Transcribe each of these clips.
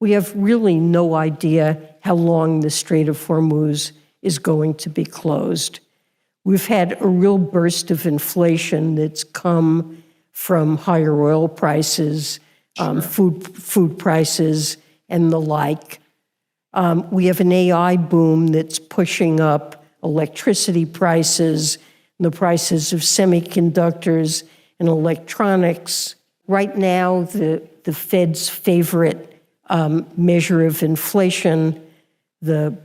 we have really no idea how long the Strait of Hormuz is going to be closed. We've had a real burst of inflation that's come from higher oil prices, food prices, and the like. We have an AI boom that's pushing up electricity prices, the prices of semiconductors and electronics. Right now, the Fed's favorite measure of inflation, the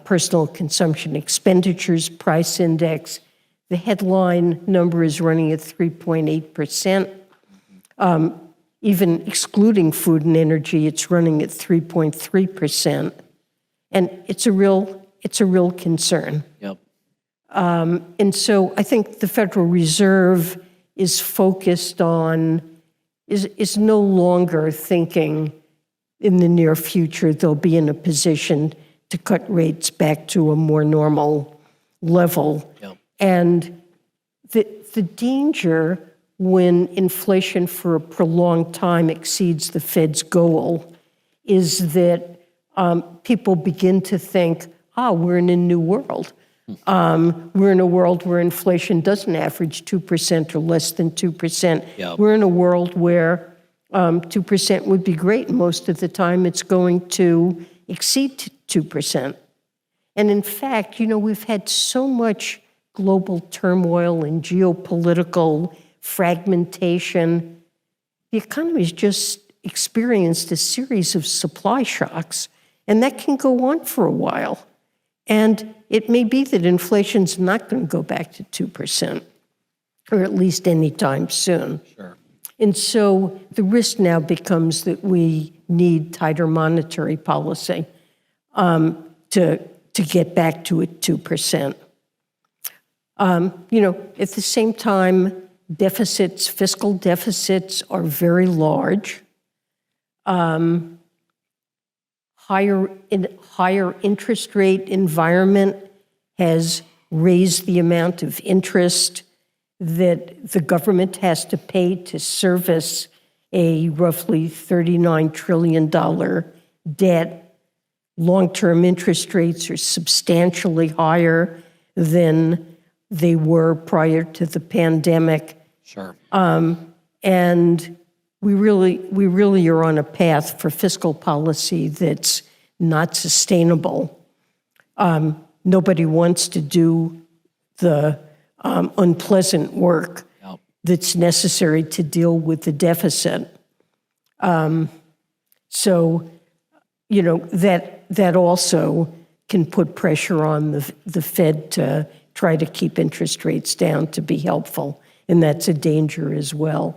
personal consumption expenditures price index, the headline number is running at 3.8%. Even excluding food and energy, it's running at 3.3%. And it's a real concern. Yep. And so I think the Federal Reserve is focused on, is no longer thinking in the near future they'll be in a position to cut rates back to a more normal level. Yep. And the danger when inflation for a prolonged time exceeds the Fed's goal is that people begin to think, we're in a new world. We're in a world where inflation doesn't average 2% or less than 2%. Yep. We're in a world where 2% would be great. Most of the time it's going to exceed 2%. And in fact, we've had so much global turmoil and geopolitical fragmentation. The economy's just experienced a series of supply shocks, and that can go on for a while. And it may be that inflation's not going to go back to 2%, or at least anytime soon. Sure. And so the risk now becomes that we need tighter monetary policy to get back to a 2%. At the same time, fiscal deficits are very large. Higher interest rate environment has raised the amount of interest that the government has to pay to service a roughly $39 trillion debt. Long-term interest rates are substantially higher than they were prior to the pandemic. Sure. And we really are on a path for fiscal policy that's not sustainable. Nobody wants to do the unpleasant work that's necessary to deal with the deficit. So, that also can put pressure on the Fed to try to keep interest rates down to be helpful, and that's a danger as well.